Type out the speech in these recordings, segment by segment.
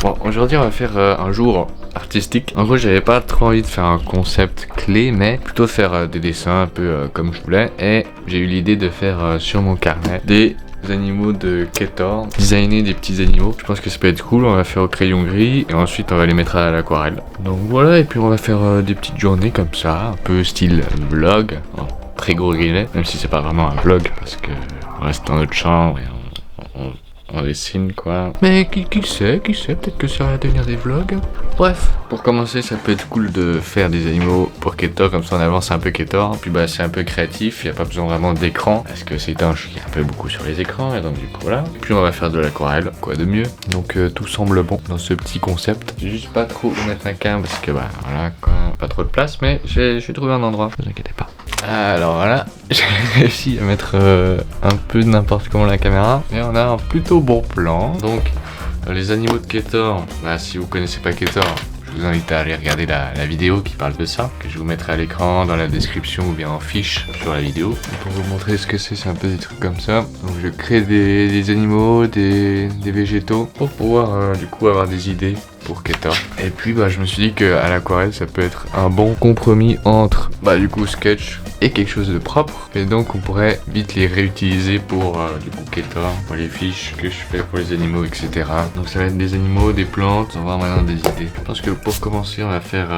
Bon, aujourd'hui on va faire un jour artistique. En gros, j'avais pas trop envie de faire un concept clé, mais plutôt faire des dessins un peu comme je voulais. Et j'ai eu l'idée de faire sur mon carnet des animaux de Ketor, designer des petits animaux. Je pense que ça peut être cool. On va faire au crayon gris et ensuite on va les mettre à l'aquarelle. Donc voilà, et puis on va faire des petites journées comme ça, un peu style vlog, en très gros guillemets, même si c'est pas vraiment un vlog parce que on reste dans notre chambre et on dessine quoi. Mais qui sait, peut-être que ça va devenir des vlogs. Bref, pour commencer, ça peut être cool de faire des animaux pour Ketor, comme ça on avance un peu Ketor. Puis bah c'est un peu créatif, il n'y a pas besoin vraiment d'écran, parce que c'est un jeu qui est un peu beaucoup sur les écrans, et donc du coup voilà. Puis on va faire de l'aquarelle, quoi de mieux. Donc tout semble bon dans ce petit concept. J'ai juste pas trop où mettre un camp, parce que bah voilà quoi, pas trop de place, mais j'ai trouvé un endroit, ne vous inquiétez pas. Alors voilà, j'ai réussi à mettre un peu n'importe comment la caméra, mais on a un plutôt bon plan. Donc les animaux de Ketor, bah, si vous connaissez pas Ketor, je vous invite à aller regarder la vidéo qui parle de ça, que je vous mettrai à l'écran, dans la description ou bien en fiche sur la vidéo. Pour vous montrer ce que c'est un peu des trucs comme ça. Donc je crée des animaux, des végétaux, pour pouvoir du coup avoir des idées pour Ketor. Et puis bah je me suis dit qu'à l'aquarelle ça peut être un bon compromis entre bah du coup sketch et quelque chose de propre, et donc on pourrait vite les réutiliser pour du coup Ketor, pour les fiches que je fais pour les animaux, etc. Donc ça va être des animaux, des plantes, on va avoir maintenant des idées. Je pense que pour commencer on va faire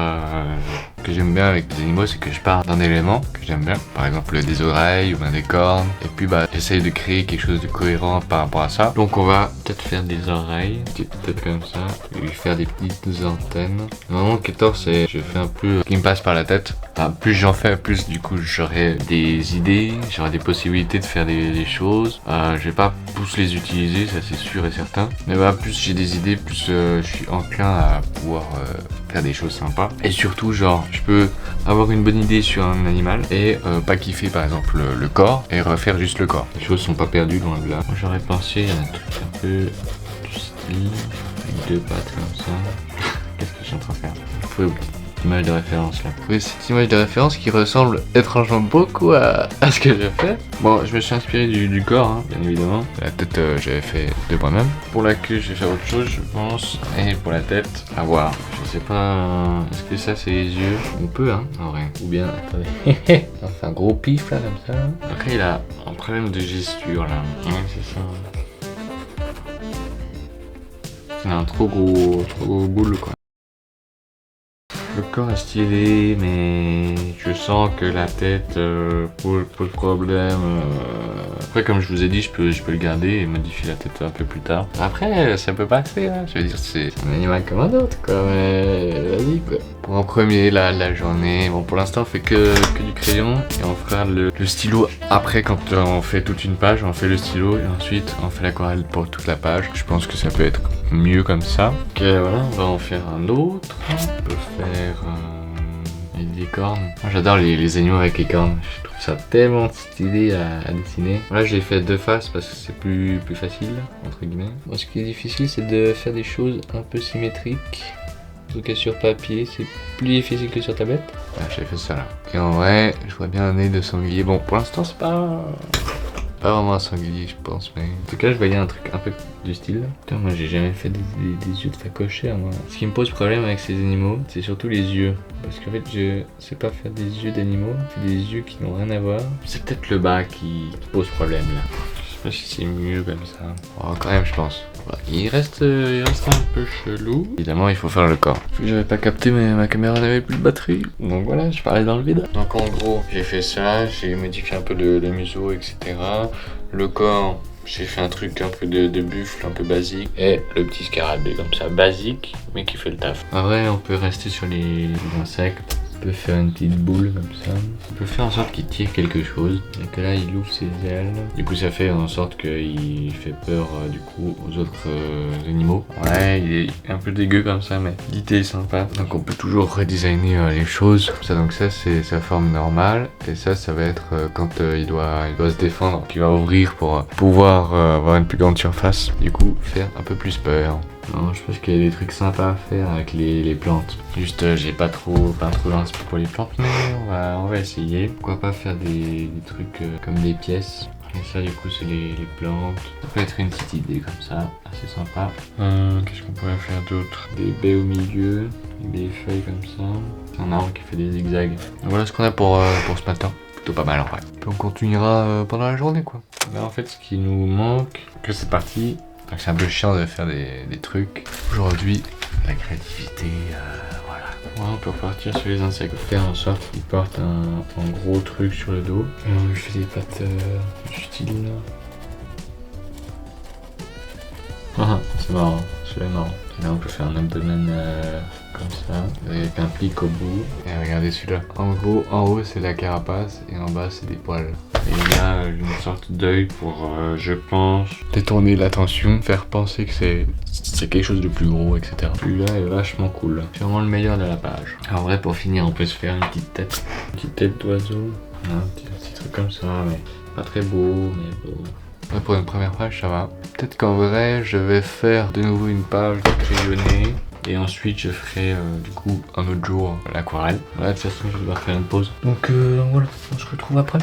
ce que j'aime bien avec les animaux, c'est que je pars d'un élément que j'aime bien, par exemple des oreilles ou bien des cornes, et puis bah j'essaye de créer quelque chose de cohérent par rapport à ça. Donc on va peut-être faire des oreilles, peut-être comme ça, et faire des petites antennes. Normalement Ketor c'est, je fais un peu ce qui me passe par la tête. Enfin, plus j'en fais, plus du coup j'aurai des idées, j'aurai des possibilités de faire des choses. Je vais pas tous les utiliser, ça c'est sûr et certain. Mais bah plus j'ai des idées, plus je suis enclin à pouvoir faire des choses sympas. Et surtout genre je peux avoir une bonne idée sur un animal et pas kiffer par exemple le corps et refaire juste le corps. Les choses sont pas perdues loin de là. Moi j'aurais pensé à un truc un peu du style avec deux pattes comme ça. Qu'est-ce que je suis en train de faire? Il faut une petite image de référence là. Oui, cette image de référence qui ressemble étrangement beaucoup à ce que j'ai fait. Bon, je me suis inspiré du corps, hein, bien évidemment. La tête, j'avais fait de moi-même. Pour la queue, je vais faire autre chose, je pense. Et pour la tête, à voir. Je sais pas. Est-ce que ça, c'est les yeux? On peut, hein, en vrai. Ou bien, attendez. On fait un gros pif là, comme ça. Après, il a un problème de gesture là. Ouais, c'est ça. C'est un trop gros boule quoi. Le corps est stylé, mais je sens que la tête pose problème. Après, comme je vous ai dit, je peux le garder et modifier la tête un peu plus tard. Après, ça peut passer, hein. Je veux dire, c'est un animal comme un autre, quoi. Mais vas-y, quoi. Pour en premier, la journée. Bon, pour l'instant, on fait que du crayon et on fera le stylo après quand on fait toute une page. On fait le stylo et ensuite on fait l'aquarelle pour toute la page. Je pense que ça peut être mieux comme ça. Ok, voilà, on va en faire un autre. On peut faire avec des cornes. Moi j'adore les animaux avec les cornes. Je trouve ça tellement stylé à dessiner. Là je l'ai fait de face parce que c'est plus facile, entre guillemets. Moi ce qui est difficile c'est de faire des choses un peu symétriques. En tout cas sur papier, c'est plus difficile que sur tablette. Ah, j'ai fait ça là. Et en vrai, je vois bien un nez de sanglier. Bon, pour l'instant c'est pas vraiment un sanglier, je pense, mais en tout cas, je voyais un truc un peu du style. Putain, moi j'ai jamais fait des yeux de facochère, moi. Ce qui me pose problème avec ces animaux, c'est surtout les yeux. Parce qu'en fait, je sais pas faire des yeux d'animaux, c'est des yeux qui n'ont rien à voir. C'est peut-être le bas qui pose problème là. Je sais pas si c'est mieux comme ça. Oh, quand même, je pense. Ouais, il reste un peu chelou. Évidemment, il faut faire le corps. J'avais pas capté, mais ma caméra n'avait plus de batterie. Donc voilà, je parlais dans le vide. Donc en gros, j'ai fait ça, j'ai modifié un peu le museau, etc. Le corps, j'ai fait un truc un peu de buffle, un peu basique. Et le petit scarabée comme ça, basique, mais qui fait le taf. En vrai, on peut rester sur les insectes. On peut faire une petite boule comme ça. On peut faire en sorte qu'il tire quelque chose. Et que là, il ouvre ses ailes. Du coup, ça fait en sorte qu'il fait peur du coup aux autres animaux. Ouais, il est un peu dégueu comme ça, mais l'idée est sympa. Donc on peut toujours redesigner les choses. Ça, donc ça, c'est sa forme normale. Et ça va être quand il doit se défendre. Donc il va ouvrir pour pouvoir avoir une plus grande surface. Du coup, faire un peu plus peur. Non, je pense qu'il y a des trucs sympas à faire avec les plantes. Juste, j'ai pas trop d'inspi pour les plantes, mais on va essayer. Pourquoi pas faire des trucs comme des pièces. Et ça du coup c'est les plantes. Ça peut être une petite idée comme ça, assez sympa. Qu'est-ce qu'on pourrait faire d'autre? Des baies au milieu, avec des feuilles comme ça. C'est un arbre qui fait des zigzags. Voilà ce qu'on a pour ce matin. Plutôt pas mal en vrai. Puis on continuera pendant la journée quoi. Là en fait ce qui nous manque, que c'est parti. Donc c'est un peu chiant de faire des trucs. Aujourd'hui, la créativité, voilà. Ouais, on peut repartir sur les insectes. Faire en sorte qu'ils portent un gros truc sur le dos. Et on lui fait des pattes du style là. Ah, c'est marrant, c'est marrant. Et là on peut faire un abdomen comme ça, avec un pic au bout. Et regardez celui-là. En gros, en haut c'est la carapace et en bas c'est des poils. Et il y a une sorte d'œil pour, je pense, détourner l'attention, faire penser que c'est quelque chose de plus gros, etc. Celui-là est vachement cool. C'est vraiment le meilleur de la page. En vrai, pour finir, on peut se faire une petite tête d'oiseau. Un petit truc comme ça, mais pas très beau, mais beau. Ouais, pour une première page, ça va. Peut-être qu'en vrai, je vais faire de nouveau une page de crayonné. Et ensuite, je ferai du coup un autre jour l'aquarelle. Là, de toute façon, je vais devoir faire une pause. Donc voilà, on se retrouve après.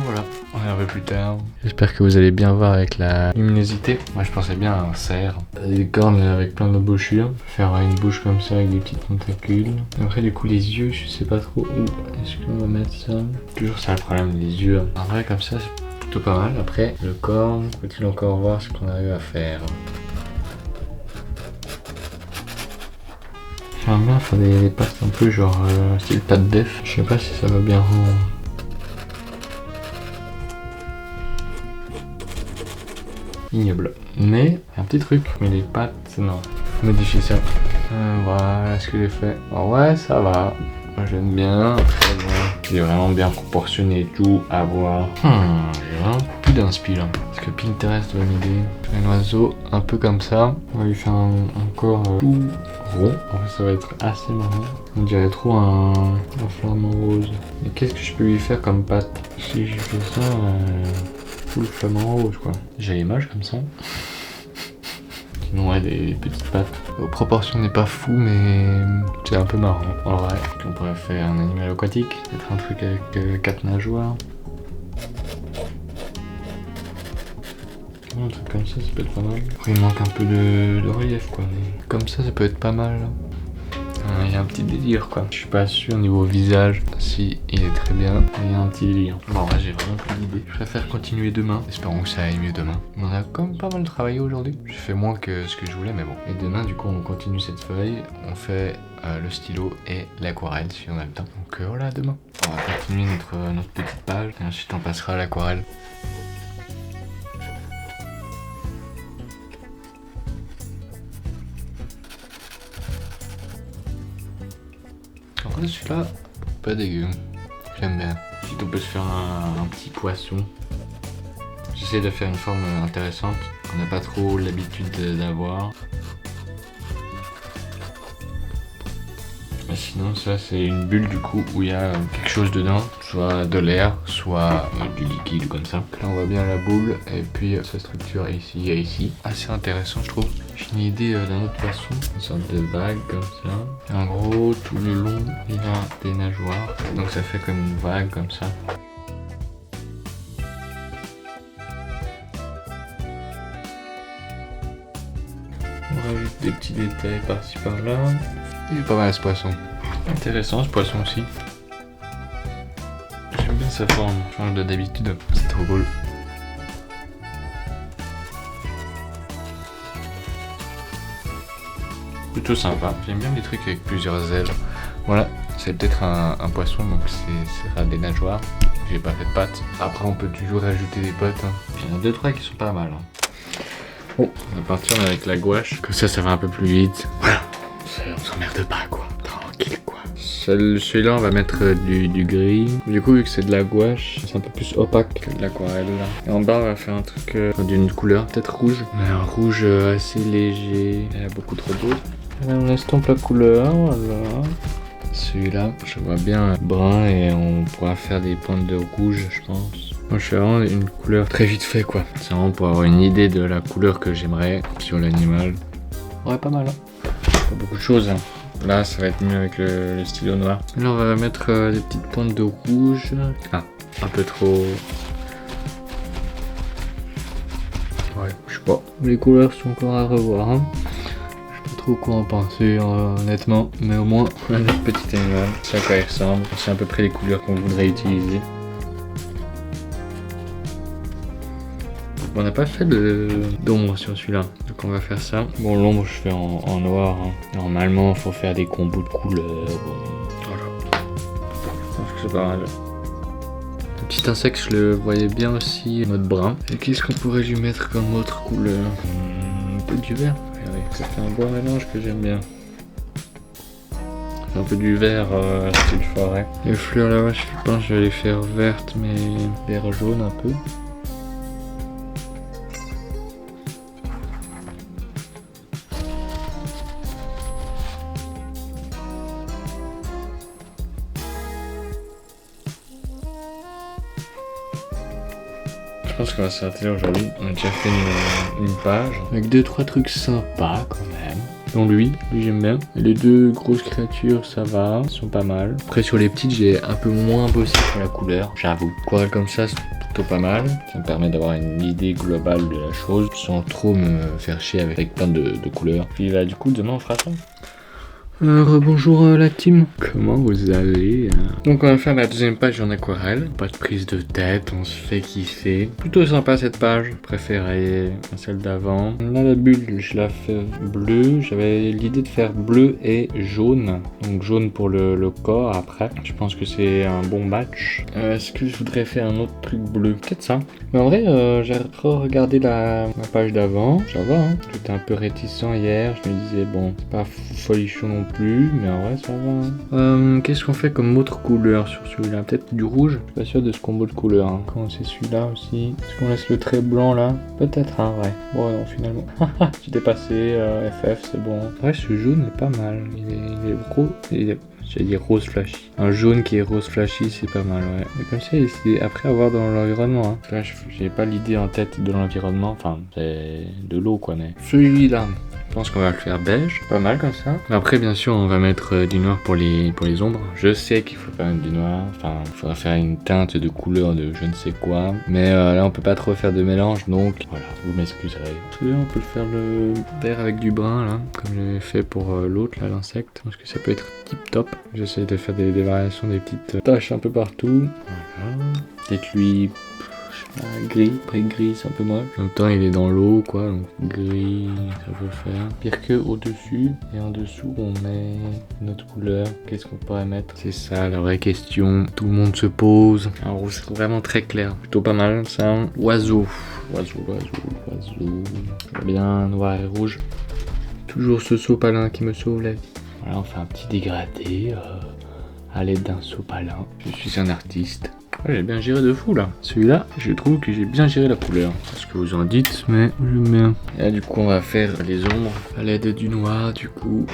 Voilà, on est un peu plus tard. J'espère que vous allez bien voir avec la luminosité. Moi je pensais bien à un cerf. Des cornes avec plein d'embouchures. Faire une bouche comme ça avec des petites tentacules. Après du coup les yeux, je sais pas trop où est-ce qu'on va mettre ça. Toujours ça le problème, les yeux. En vrai comme ça c'est plutôt pas mal. Après le corps, faut-il encore voir ce qu'on arrive à faire. J'aimerais bien faire des pastes un peu genre style pâte d'œuf. Je sais pas si ça va bien rendre. Ignoble. Mais un petit truc, mais les pattes, non. Faut modifier ça. Voilà ce que j'ai fait. Oh, ouais, ça va. Moi j'aime bien. Très bien. Il est vraiment bien proportionné et tout à voir. J'ai vraiment plus d'inspi là. Parce que Pinterest donne l'idée. Un oiseau un peu comme ça. On va lui faire un corps tout rond. En fait, ça va être assez marrant. On dirait trop un flamant rose. Mais qu'est-ce que je peux lui faire comme patte? Si je fais ça. Tout le flamant rose quoi. J'ai l'image comme ça. Sinon ouais des petites pattes. Aux proportions n'est pas fou mais c'est un peu marrant en vrai. On pourrait faire un animal aquatique. Peut-être un truc avec 4 nageoires. Un truc comme ça peut être pas mal. Après il manque un peu de relief quoi. Mais comme ça peut être pas mal. Il y a un petit délire quoi. Je suis pas sûr au niveau visage si il est très bien. Il y a un petit délire. Bon ouais, j'ai vraiment plus d'idées. Je préfère continuer demain. Espérons que ça aille mieux demain. On a quand même pas mal travaillé aujourd'hui. J'ai fait moins que ce que je voulais mais bon. Et demain du coup on continue cette feuille. On fait le stylo et l'aquarelle si on a le temps. Donc voilà demain. On va continuer notre petite page. Et ensuite on passera à l'aquarelle. En vrai celui-là, pas dégueu, j'aime bien. Ensuite on peut se faire un petit poisson. J'essaie de faire une forme intéressante qu'on n'a pas trop l'habitude d'avoir. Mais sinon ça c'est une bulle du coup où il y a quelque chose dedans, soit de l'air, soit du liquide comme ça. Là on voit bien la boule et puis sa structure ici et ici. Assez intéressant je trouve. J'ai une idée d'un autre poisson, une sorte de vague comme ça. Et en gros tout le long il y a des nageoires, donc ça fait comme une vague comme ça. On rajoute des petits détails par-ci par-là. Il est pas mal ce poisson. Intéressant ce poisson aussi. J'aime bien sa forme, change de d'habitude. C'est trop cool. Plutôt sympa. J'aime bien les trucs avec plusieurs ailes. Voilà, c'est peut-être un poisson, donc ce sera des nageoires. J'ai pas fait de pattes. Après on peut toujours rajouter des potes. Hein. Il y en a 2-3 qui sont pas mal. Hein. Oh, on va partir avec la gouache. Comme ça va un peu plus vite. Voilà. On s'emmerde pas quoi, tranquille quoi. Celui-là on va mettre du gris. Du coup vu que c'est de la gouache, c'est un peu plus opaque que de l'aquarelle. Et en bas on va faire un truc d'une couleur peut-être rouge. Mais un rouge assez léger, beaucoup trop beau. Là, on estompe la couleur, voilà. Celui-là, je vois bien brun et on pourra faire des pointes de rouge je pense. Moi je fais vraiment une couleur très vite fait quoi. C'est vraiment pour avoir une idée de la couleur que j'aimerais sur l'animal. Ouais pas mal hein. Pas beaucoup de choses. Hein. Là, ça va être mieux avec le stylo noir. Là, on va mettre des petites pointes de rouge. Ah, un peu trop... Ouais, je sais pas. Les couleurs sont encore à revoir. Hein. Je sais pas trop quoi en penser honnêtement. Mais au moins, on a notre petit animal. C'est à quoi il ressemble. C'est à peu près les couleurs qu'on voudrait utiliser. On n'a pas fait d'ombre sur celui-là, donc on va faire ça. Bon, l'ombre je fais en noir. Hein. Normalement, il faut faire des combos de couleurs. Voilà. Je pense que c'est pas mal. Le petit insecte, je le voyais bien aussi en mode brun. Et qu'est-ce qu'on pourrait lui mettre comme autre couleur? Un peu du vert. Oui, ça fait un beau mélange que j'aime bien. Un peu du vert style forêt. Les fleurs là-bas, je pense que je vais les faire vertes, mais vert jaune un peu. Je pense qu'on va s'arrêter là aujourd'hui. On a déjà fait une page avec 2-3 trucs sympas quand même. Dont lui j'aime bien. Et les deux grosses créatures ça va, ils sont pas mal. Après sur les petites j'ai un peu moins bossé sur la couleur, j'avoue. Aquarelle comme ça c'est plutôt pas mal. Ça me permet d'avoir une idée globale de la chose sans trop me faire chier avec plein de couleurs. Puis là du coup demain on fera ça. Bonjour la team, comment vous allez? Donc on va faire la deuxième page en aquarelle, pas de prise de tête, on se fait kiffer. Plutôt sympa cette page, préférée à celle d'avant. Là la bulle je la fais bleue, j'avais l'idée de faire bleu et jaune. Donc jaune pour le corps après, je pense que c'est un bon match. Est-ce que je voudrais faire un autre truc bleu? Peut-être ça. Mais en vrai j'ai regardé la page d'avant, ça va hein. J'étais un peu réticent hier, je me disais bon c'est pas folichon non plus, mais en vrai ça va. Qu'est-ce qu'on fait comme autre couleur sur celui-là? Peut-être du rouge? Je suis pas sûr de ce combo de couleurs. Hein. Quand c'est celui-là aussi. Est-ce qu'on laisse le trait blanc là? Peut-être, hein, ouais. Bon, non, finalement. J'ai dépassé FF, c'est bon. En vrai, ce jaune est pas mal. Il est gros. J'allais dire rose flashy. Un jaune qui est rose flashy, c'est pas mal, ouais. Mais comme ça, c'est après à voir dans l'environnement. Hein. Là, j'ai pas l'idée en tête de l'environnement. Enfin, c'est de l'eau, quoi. Mais celui-là. Je pense qu'on va le faire beige, pas mal comme ça. Après bien sûr on va mettre du noir pour les ombres. Je sais qu'il faut faire du noir, enfin il faudra faire une teinte de couleur de je ne sais quoi. Mais là on peut pas trop faire de mélange donc voilà, vous m'excuserez. Celui-là on peut le faire le vert avec du brun là, comme j'avais fait pour l'autre là, l'insecte. Je pense que ça peut être tip top. J'essaie de faire des variations, des petites taches un peu partout. Voilà. Peut-être lui... gris, après gris c'est un peu moche. En même temps il est dans l'eau quoi, donc gris ça peut faire. Pire que au dessus et en dessous on met une autre couleur. Qu'est-ce qu'on pourrait mettre? C'est ça la vraie question, tout le monde se pose. Un rouge c'est vraiment très clair, plutôt pas mal ça. Oiseau. Bien noir et rouge. Toujours ce sopalin qui me sauve la vie. Voilà on fait un petit dégradé à l'aide d'un sopalin. Je suis un artiste. Ouais, j'ai bien géré de fou là. Celui-là, je trouve que j'ai bien géré la couleur. C'est ce que vous en dites, mais j'aime bien. Et là, du coup, on va faire les ombres à l'aide du noir, du coup.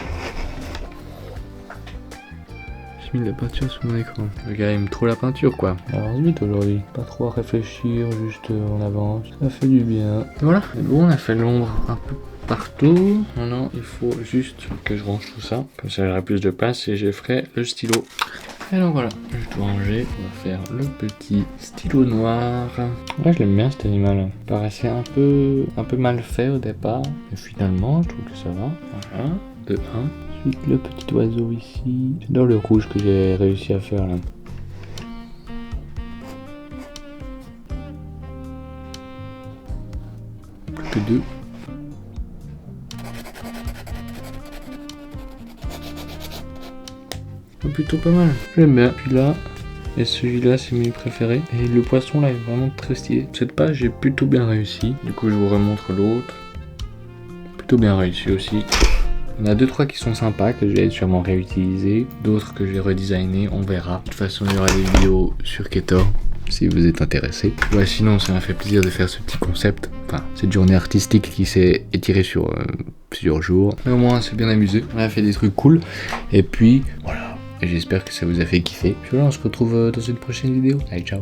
J'ai mis de la peinture sur mon écran. Le gars aime trop la peinture, quoi. Alors vite aujourd'hui. Pas trop à réfléchir, juste on avance. Ça fait du bien. Et voilà. C'est bon, on a fait l'ombre un peu partout. Maintenant, il faut juste que je range tout ça. Comme ça, j'aurai plus de place et je ferai le stylo. Et donc voilà, je dois ranger, on va faire le petit stylo noir. Là je l'aime bien cet animal, il paraissait un peu mal fait au départ, mais finalement je trouve que ça va. Voilà, de 1. Ensuite le petit oiseau ici, j'adore le rouge que j'ai réussi à faire là. Plus que 2. Plutôt pas mal, j'aime bien. Puis là, et celui-là c'est mes préférés. Et le poisson là est vraiment très stylé. Cette page j'ai plutôt bien réussi. Du coup je vous remontre l'autre. Plutôt bien réussi aussi. Il y en a 2-3 qui sont sympas que je vais sûrement réutiliser. D'autres que je vais redesigner, on verra. De toute façon il y aura des vidéos sur Ketor si vous êtes intéressé. Ouais, sinon ça m'a fait plaisir de faire ce petit concept. Enfin, cette journée artistique qui s'est étirée sur plusieurs jours. Mais au moins on s'est bien amusé. On a fait des trucs cool. Et puis voilà. Et j'espère que ça vous a fait kiffer. Puis voilà, on se retrouve dans une prochaine vidéo. Allez, ciao.